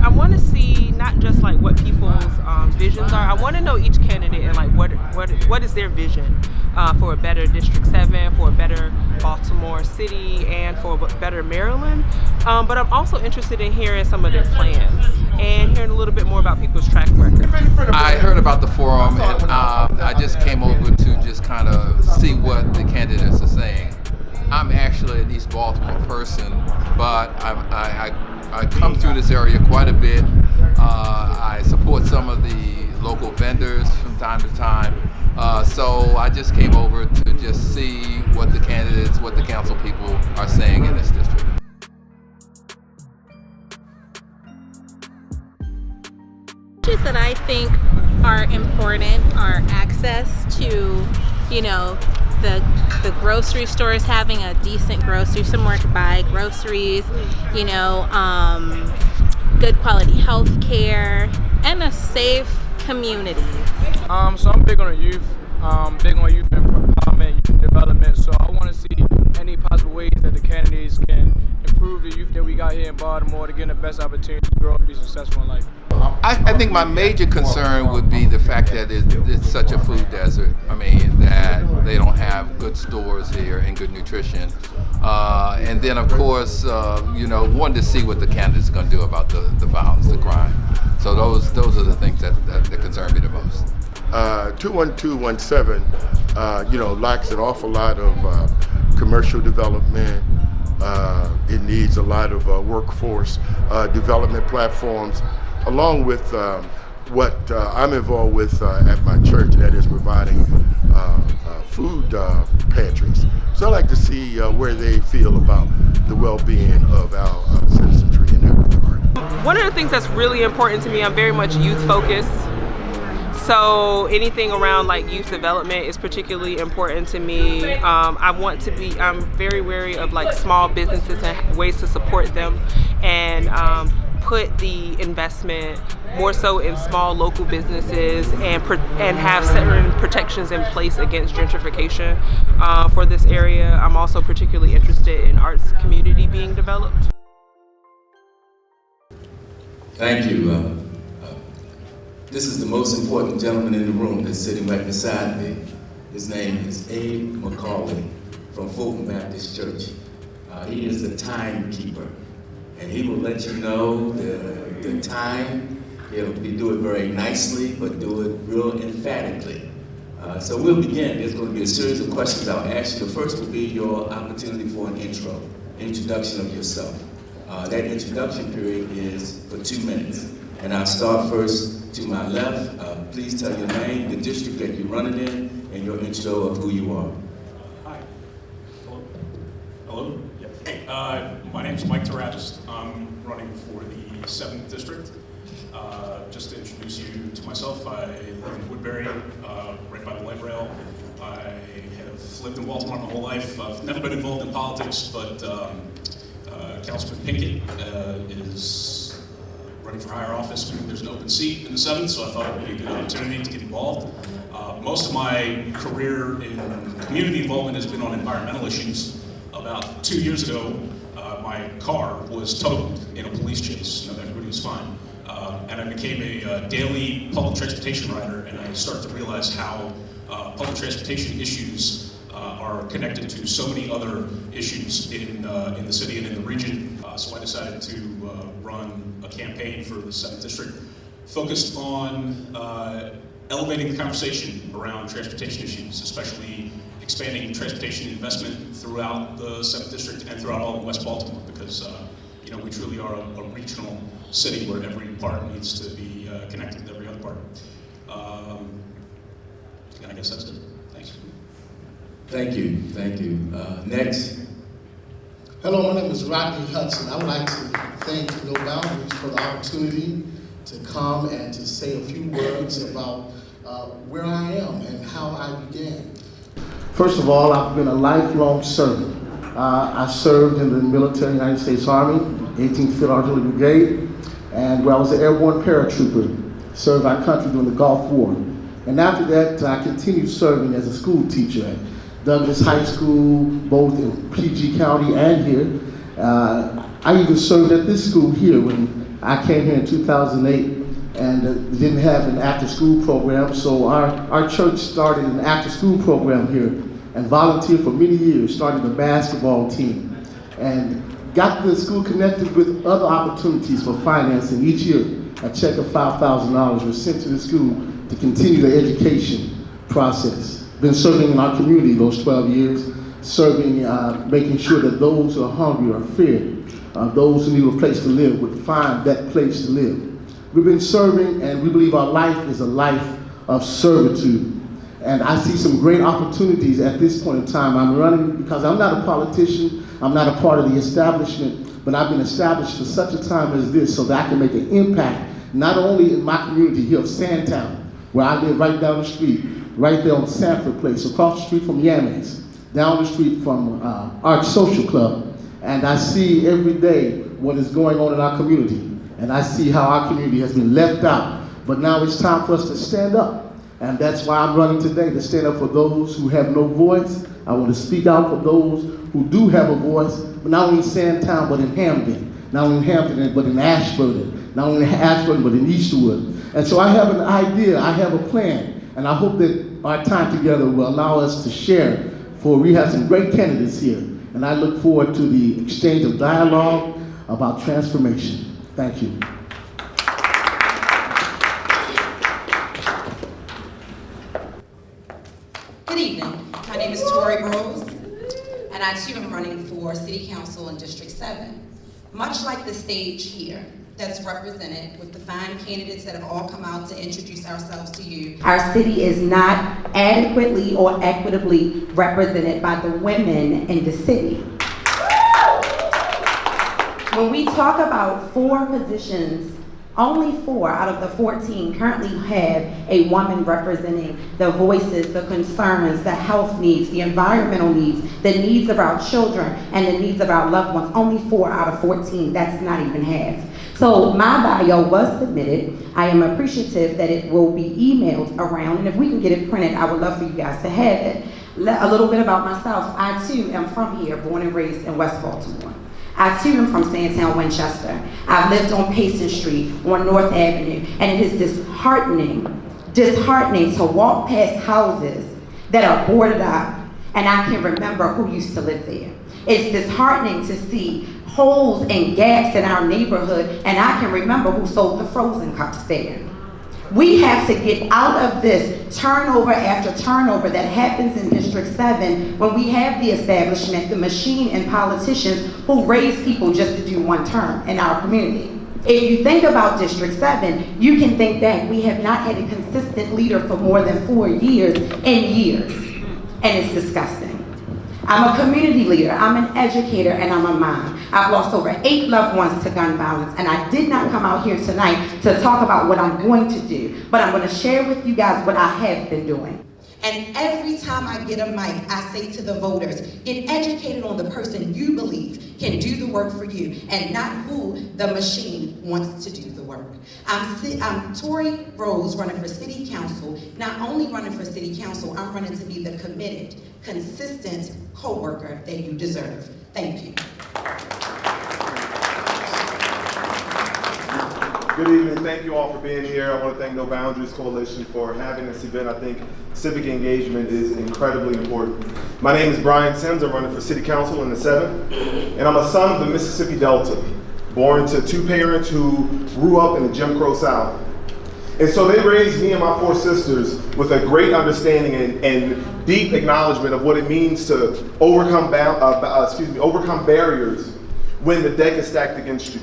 I want to see not just like what people's visions are. I want to know each candidate and like what is their vision for a better District 7, for a better Baltimore City, and for a better Maryland. But I'm also interested in hearing some of their plans and hearing a little bit more about people's track record. I heard about the forum, and I just came over to just kind of see what the candidates are saying. I'm actually an East Baltimore person, but I come through this area quite a bit. I support some of the local vendors from time to time. So I just came over to just see what the candidates, what the council people are saying in this district. Issues that I think are important are access to, the grocery stores, having a decent grocery, somewhere to buy groceries, good quality health care, and a safe community. So I'm big on the youth, big on youth empowerment, youth development. So I want to see any possible ways that the candidates can improve the youth that we got here in Baltimore to get the best opportunity to grow and be successful in life. I think my major concern would be the fact that it's such a food desert. I mean, that they don't have good stores here and good nutrition. And then, of course, wanting to see what the candidates are going to do about the violence, the crime. So those are the things that concern me the most. 21217, lacks an awful lot of commercial development. It needs a lot of workforce development platforms, along with what I'm involved with at my church, that is providing food pantries. So I like to see where they feel about the well-being of our citizenry in that regard. One of the things that's really important to me, I'm very much youth focused. So anything around like youth development is particularly important to me. I'm very wary of like small businesses and ways to support them, and put the investment more so in small local businesses and have certain protections in place against gentrification for this area. I'm also particularly interested in arts community being developed. Thank you. This is the most important gentleman in the room that's sitting right beside me. His name is Abe McCauley from Fulton Baptist Church. He is the timekeeper, and he will let you know the time. He'll do it very nicely, but do it real emphatically. So we'll begin. There's going to be a series of questions I'll ask you. The first will be your opportunity for an introduction of yourself. That introduction period is for 2 minutes. And I'll start first to my left. Please tell your name, the district that you're running in, and your intro of who you are. Hi. Hello? Yep. Hey, my name is Mike Taragis. I'm running for the 7th District. Just to introduce you to myself, I live in Woodbury, right by the light rail. I have lived in Baltimore my whole life. I've never been involved in politics, but Councilman Pinkett is running for higher office. There's an open seat in the 7th, so I thought it would be a good opportunity to get involved. Most of my career in community involvement has been on environmental issues. About 2 years ago, my car was totaled in a police chase. Everybody was fine. And I became a daily public transportation rider, and I started to realize how public transportation issues are connected to so many other issues in the city and in the region. So I decided to run a campaign for the 7th District focused on elevating the conversation around transportation issues, especially expanding transportation investment throughout the 7th District and throughout all of West Baltimore, because we truly are a regional city where every part needs to be connected to every other part. And I guess that's it. Thanks. Thank you. Next. Hello, my name is Rodney Hudson. I would like to thank No Boundaries for the opportunity to come and to say a few words about where I am and how I began. First of all, I've been a lifelong servant. I served in the military United States Army, 18th Field Artillery Brigade, and where I was an airborne paratrooper, served our country during the Gulf War. And after that, I continued serving as a school teacher at Douglas High School, both in PG County and here. I even served at this school here when I came here in 2008 and didn't have an after-school program, so our church started an after-school program here and volunteered for many years, started a basketball team, and got the school connected with other opportunities for financing. Each year, a check of $5,000 was sent to the school to continue the education process. Been serving in our community those 12 years, serving, making sure that those who are hungry or fed, those who need a place to live would find that place to live. We've been serving, and we believe our life is a life of servitude. And I see some great opportunities at this point in time. I'm running because I'm not a politician, I'm not a part of the establishment, but I've been established for such a time as this so that I can make an impact, not only in my community here of Sandtown, where I live right down the street, right there on Sanford Place, across the street from Yaman's, down the street from Arch Social Club. And I see every day what is going on in our community. And I see how our community has been left out. But now it's time for us to stand up. And that's why I'm running today, to stand up for those who have no voice. I want to speak out for those who do have a voice, but not only in Sandtown, but in Hamden. Not only in Hampton, but in Ashburton. Not only in Ashburton, but in Eastwood. And so I have an idea, I have a plan, and I hope that our time together will allow us to share, for we have some great candidates here. And I look forward to the exchange of dialogue about transformation. Thank you. Good evening. My name is Tori Rose, and I too am running for City Council in District 7. Much like the stage here that's represented with the fine candidates that have all come out to introduce ourselves to you, our city is not adequately or equitably represented by the women in the city. When we talk about 4 positions, only 4 out of the 14 currently have a woman representing the voices, the concerns, the health needs, the environmental needs, the needs of our children, and the needs of our loved ones. Only 4 out of 14, that's not even half. So my bio was submitted. I am appreciative that it will be emailed around, and if we can get it printed, I would love for you guys to have it. A little bit about myself. I too am from here, born and raised in West Baltimore. I too am from Sandtown, Winchester. I've lived on Payson Street, on North Avenue, and it is disheartening to walk past houses that are boarded up, and I can remember who used to live there. It's disheartening to see holes and gaps in our neighborhood, and I can remember who sold the frozen cups there. We have to get out of this turnover after turnover that happens in District 7 when we have the establishment, the machine, and politicians who raise people just to do 1 term in our community. If you think about District 7, you can think back. We have not had a consistent leader for more than 4 years in years, and it's disgusting. I'm a community leader, I'm an educator, and I'm a mom. I've lost over 8 loved ones to gun violence, and I did not come out here tonight to talk about what I'm going to do, but I'm going to share with you guys what I have been doing. And every time I get a mic, I say to the voters, get educated on the person you believe can do the work for you, and not who the machine wants to do the work. I'm Tori Rose, running for City Council. Not only running for City Council, I'm running to be the committed, consistent co-worker that you deserve. Thank you. Good evening. Thank you all for being here. I want to thank No Boundaries Coalition for having this event. I think civic engagement is incredibly important. My name is Brian Sims. I'm running for City Council in the 7th, and I'm a son of the Mississippi Delta, born to 2 parents who grew up in the Jim Crow South. And so they raised me and my 4 sisters with a great understanding and deep acknowledgement of what it means to overcome barriers when the deck is stacked against you.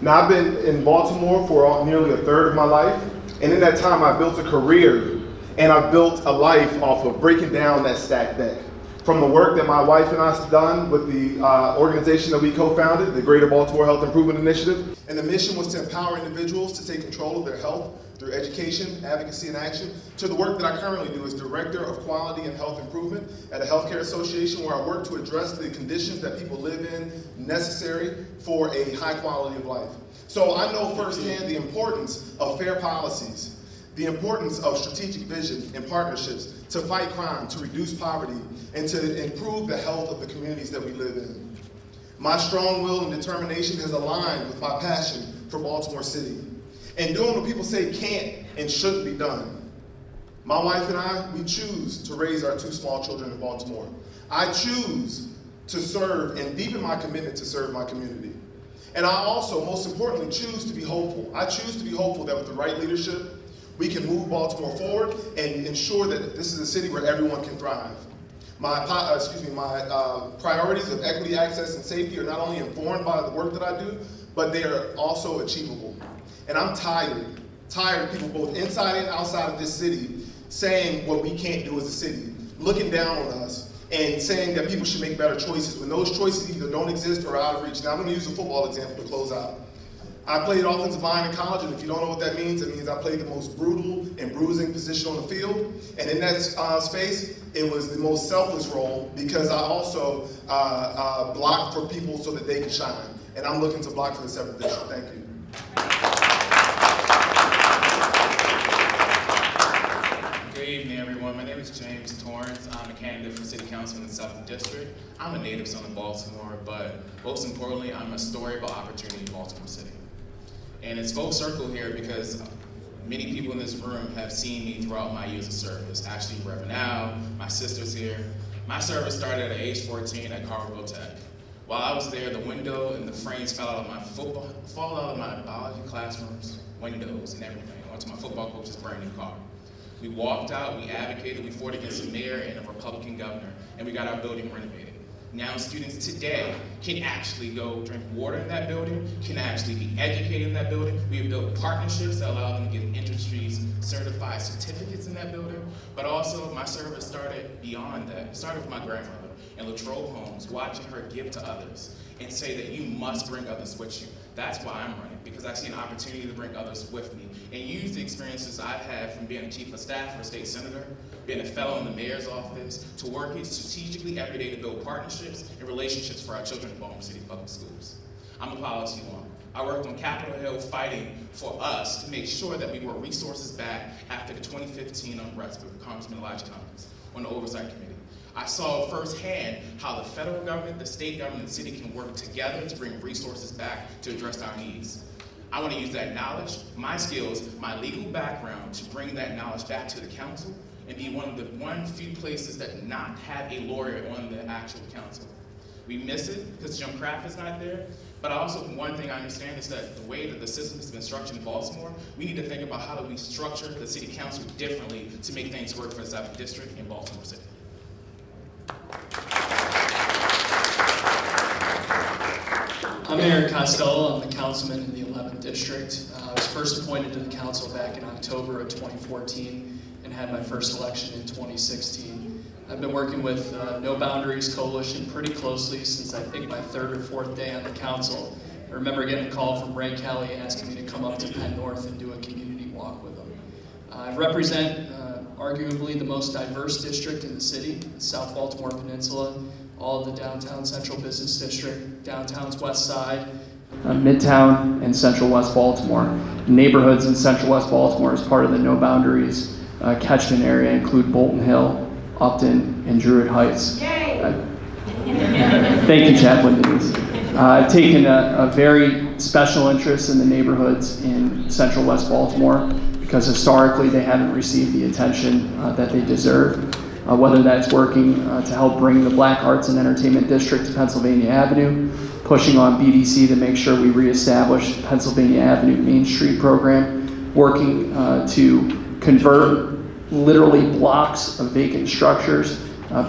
Now, I've been in Baltimore for nearly a third of my life, and in that time I built a career and I've built a life off of breaking down that stacked deck. From the work that my wife and I have done with the organization that we co-founded, the Greater Baltimore Health Improvement Initiative. And the mission was to empower individuals to take control of their health through education, advocacy, and action, to the work that I currently do as Director of Quality and Health Improvement at a healthcare association, where I work to address the conditions that people live in necessary for a high quality of life. So I know firsthand the importance of fair policies, the importance of strategic vision and partnerships to fight crime, to reduce poverty, and to improve the health of the communities that we live in. My strong will and determination has aligned with my passion for Baltimore City and doing what people say can't and shouldn't be done. My wife and I, we choose to raise our 2 small children in Baltimore. I choose to serve and deepen my commitment to serve my community. And I also, most importantly, choose to be hopeful. I choose to be hopeful that with the right leadership, we can move Baltimore forward and ensure that this is a city where everyone can thrive. My priorities of equity, access, and safety are not only informed by the work that I do, but they are also achievable. And I'm tired of people both inside and outside of this city saying what we can't do as a city, looking down on us, and saying that people should make better choices when those choices either don't exist or are out of reach. Now I'm going to use a football example to close out. I played offensive line in college, and if you don't know what that means, it means I played the most brutal and bruising position on the field. And in that space, it was the most selfless role because I also blocked for people so that they could shine. And I'm looking to block for the 7th District. Thank you. Good evening, everyone. My name is James Torrance. I'm a candidate for City Council in the 7th District. I'm a native son of Baltimore, but most importantly, I'm a story about opportunity in Baltimore City. And it's full circle here because many people in this room have seen me throughout my years of service. Actually, Reverend Al, my sister's here. My service started at age 14 at Carverville Tech. While I was there, the window and the frames fell out of my biology classrooms, windows and everything, onto my football coach's brand new car. We walked out, we advocated, we fought against a mayor and a Republican governor, and we got our building renovated. Now students today can actually go drink water in that building, can actually be educated in that building. We have built partnerships that allow them to get industries certified certificates in that building, but also my service started beyond that. It started with my grandmother in Latrobe Homes, watching her give to others and say that you must bring others with you. That's why I'm running, because I see an opportunity to bring others with me and use the experiences I've had from being a chief of staff for a state senator, being a fellow in the mayor's office, to working strategically every day to build partnerships and relationships for our children in Baltimore City Public Schools. I'm a policy wonk. I worked on Capitol Hill fighting for us to make sure that we brought resources back after the 2015 unrest with Congressman Elijah Cummings on the Oversight Committee. I saw firsthand how the federal government, the state government, and the city can work together to bring resources back to address our needs. I want to use that knowledge, my skills, my legal background to bring that knowledge back to the council and be one of the few places that not have a lawyer on the actual council. We miss it because Jim Craft is not there, but also one thing I understand is that the way that the system has been structured in Baltimore, we need to think about how do we structure the city council differently to make things work for the 7th District in Baltimore City. I'm Aaron Costello. I'm the councilman in the 11th District. I was first appointed to the council back in October of 2014 and had my first election in 2016. I've been working with No Boundaries Coalition pretty closely since I think my 3rd or 4th day on the council. I remember getting a call from Ray Kelly asking me to come up to Penn North and do a community walk with him. I represent arguably the most diverse district in the city, the South Baltimore Peninsula, all of the downtown Central Business District, downtown's West Side, Midtown, and Central West Baltimore. Neighborhoods in Central West Baltimore as part of the No Boundaries catchment area include Bolton Hill, Upton, and Druid Heights. Thank you, Chaplain Denise. I've taken a very special interest in the neighborhoods in Central West Baltimore because historically they haven't received the attention that they deserve. Whether that's working to help bring the Black Arts and Entertainment District to Pennsylvania Avenue, pushing on BDC to make sure we reestablish the Pennsylvania Avenue Main Street program, working to convert literally blocks of vacant structures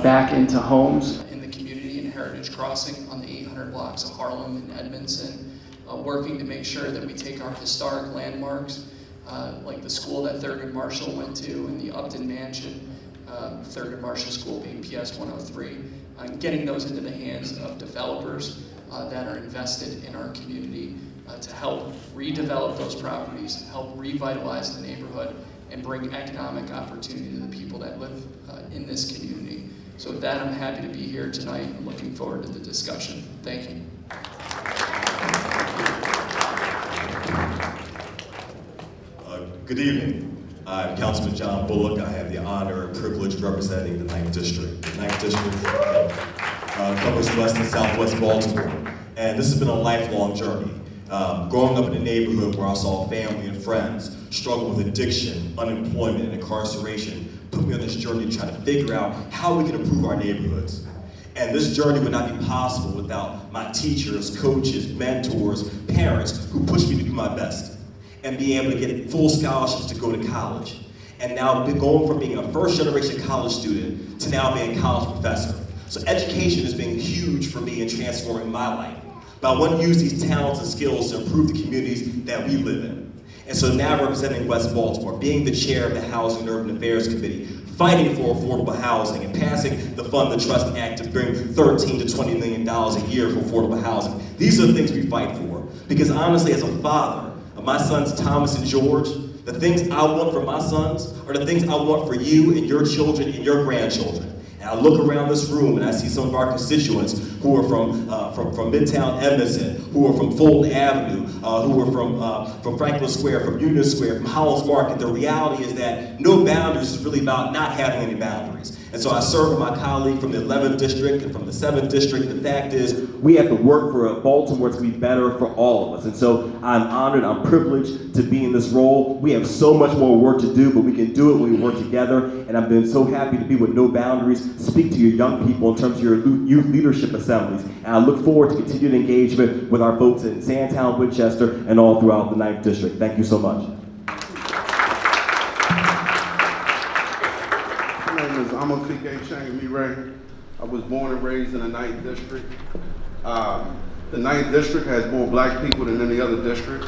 back into homes. in the community in Heritage Crossing on the 800 blocks of Harlem and Edmondson, working to make sure that we take our historic landmarks, like the school that Thurgood Marshall went to and the Upton Mansion, Thurgood Marshall School being PS 103, getting those into the hands of developers that are invested in our community to help redevelop those properties, help revitalize the neighborhood, and bring economic opportunity to the people that live in this community. So with that, I'm happy to be here tonight and looking forward to the discussion. Thank you. Good evening. I'm Councilman John Bullock. I have the honor and privilege of representing the 9th District. The 9th District covers West and Southwest Baltimore. And this has been a lifelong journey. Growing up in a neighborhood where I saw family and friends struggle with addiction, unemployment, and incarceration put me on this journey to try to figure out how we can improve our neighborhoods. And this journey would not be possible without my teachers, coaches, mentors, parents who pushed me to do my best and being able to get full scholarships to go to college. And now going from being a first-generation college student to now being a college professor. So education has been huge for me in transforming my life. But I want to use these talents and skills to improve the communities that we live in. And so now representing West Baltimore, being the chair of the Housing and Urban Affairs Committee, fighting for affordable housing and passing the Fund the Trust Act to bring $13 to $20 million a year for affordable housing. These are the things we fight for. Because honestly, as a father of my sons Thomas and George, the things I want for my sons are the things I want for you and your children and your grandchildren. And I look around this room and I see some of our constituents who are from Midtown Edmondson, who are from Fulton Avenue, who are from Franklin Square, from Union Square, from Howells Market. The reality is that no boundaries is really about not having any boundaries. And so I serve with my colleague from the 11th District and from the 7th District. The fact is, we have to work for Baltimore to be better for all of us. And so I'm honored, I'm privileged to be in this role. We have so much more work to do, but we can do it when we work together. And I've been so happy to be with No Boundaries, speak to your young people in terms of your youth leadership assemblies. And I look forward to continued engagement with our folks in Sandtown, Winchester, and all throughout the 9th District. Thank you so much. I'm a Ray. I was born and raised in the 9th District. The 9th District has more black people than any other district,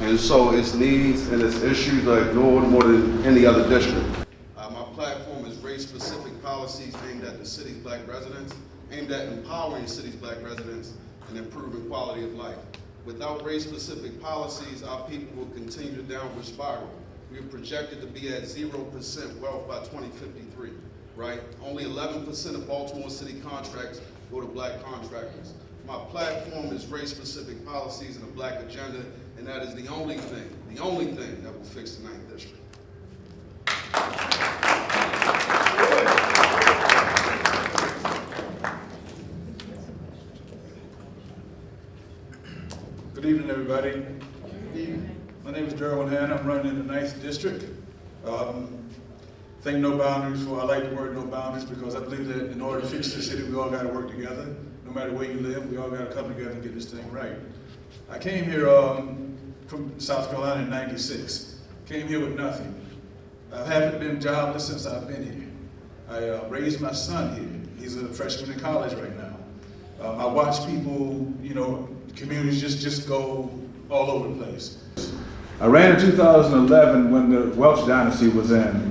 and so its needs and its issues are ignored more than any other district. My platform is race-specific policies aimed at the city's black residents, aimed at empowering the city's black residents and improving quality of life. Without race-specific policies, our people will continue the downward spiral. We are projected to be at 0% wealth by 2053. Right? Only 11% of Baltimore City contracts go to black contractors. My platform is race-specific policies and a black agenda, and that is the only thing that will fix the 9th District. Good evening, everybody. My name is Derwin Hanna. I'm running in the 9th District. Think No Boundaries for, I like the word No Boundaries because I believe that in order to fix the city, we all got to work together. No matter where you live, we all got to come together and get this thing right. I came here from South Carolina in '96. Came here with nothing. I haven't been jobless since I've been here. I raised my son here. He's a freshman in college right now. I watch people, communities just go all over the place. I ran in 2011 when the Welch dynasty was in.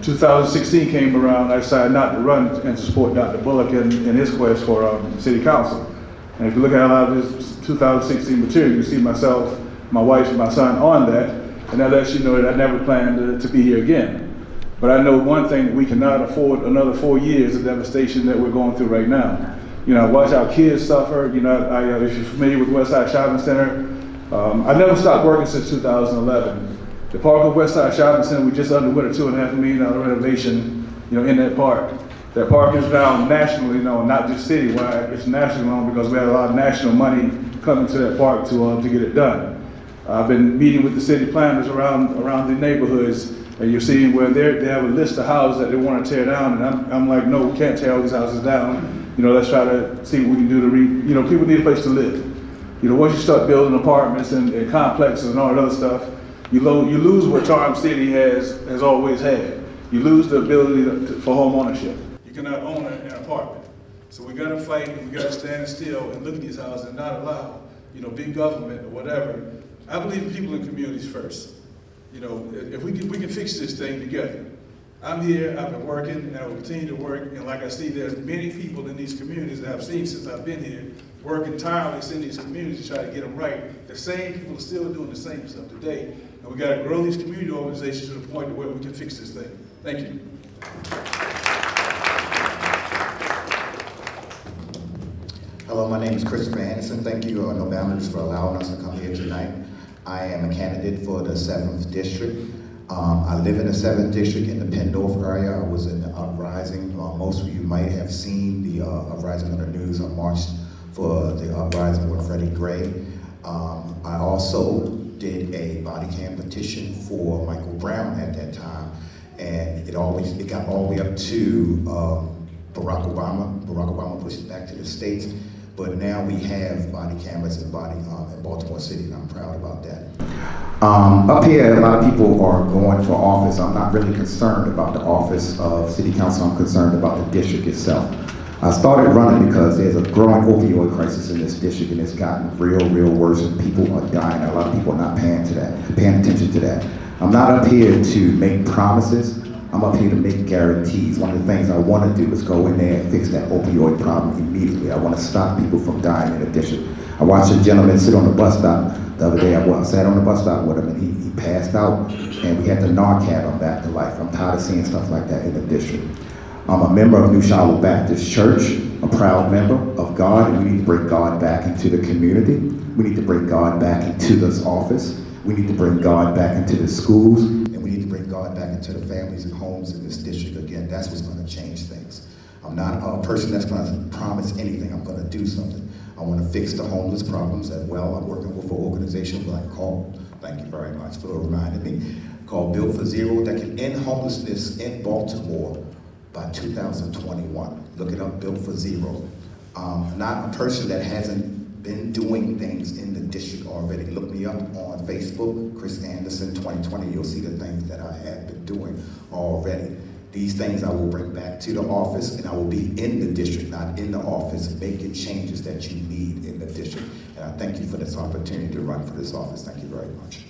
2016 came around, I decided not to run and to support Dr. Bullock in his quest for city council. And if you look at a lot of his 2016 material, you see myself, my wife, and my son on that, and that lets you know that I never planned to be here again. But I know one thing, that we cannot afford another 4 years of devastation that we're going through right now. I watch our kids suffer. If you're familiar with Westside Shopping Center, I never stopped working since 2011. The park of Westside Shopping Center, we just underwent a $2.5 million renovation, in that park. That park is now nationally known, not just citywide. It's nationally known because we had a lot of national money coming to that park to get it done. I've been meeting with the city planners around the neighborhoods, and you're seeing where they have a list of houses that they want to tear down, and I'm like, no, we can't tear all these houses down. Let's try to see what we can do to people need a place to live. Once you start building apartments and complexes and all that other stuff, you lose what Charm City has always had. You lose the ability for home ownership. You cannot own an apartment. So we got to fight and we got to stand still and look at these houses and not allow, big government or whatever. I believe in people in communities first. If we can fix this thing together. I'm here, I've been working, and I will continue to work. And like I see, there's many people in these communities that I've seen since I've been here, working tirelessly in these communities to try to get them right. The same people are still doing the same stuff today. And we got to grow these community organizations to the point where we can fix this thing. Thank you. Hello, my name is Christopher Anderson. Thank you, No Boundaries, for allowing us to come here tonight. I am a candidate for the 7th District. I live in the 7th District in the Penn North area. I was in the uprising. Most of you might have seen the uprising on the news. I marched for the uprising with Freddie Gray. I also did a body cam petition for Michael Brown at that time, and it got all the way up to Barack Obama. Barack Obama pushed it back to the states, but now we have body cameras in Baltimore City, and I'm proud about that. Up here, a lot of people are going for office. I'm not really concerned about the office of City Council. I'm concerned about the district itself. I started running because there's a growing opioid crisis in this district, and it's gotten real worse, and people are dying. A lot of people are not paying attention to that. I'm not up here to make promises. I'm up here to make guarantees. One of the things I want to do is go in there and fix that opioid problem immediately. I want to stop people from dying in the district. I watched a gentleman sit on the bus stop the other day. I sat on the bus stop with him, and he passed out, and we had to Narcan him back to life. I'm tired of seeing stuff like that in the district. I'm a member of New Shiloh Baptist Church, a proud member of God, and we need to bring God back into the community. We need to bring God back into this office. We need to bring God back into the schools, and we need to bring God back into the families and homes in this district again. That's what's going to change things. I'm not a person that's going to promise anything. I'm going to do something. I want to fix the homeless problems as well. I'm working with an organization called, thank you very much for reminding me, called Built for Zero, that can end homelessness in Baltimore by 2021. Look it up, Built for Zero. Not a person that hasn't been doing things in the district already. Look me up on Facebook, Chris Anderson 2020. You'll see the things that I have been doing already. These things I will bring back to the office, and I will be in the district, not in the office, making changes that you need in the district. And I thank you for this opportunity to run for this office. Thank you very much.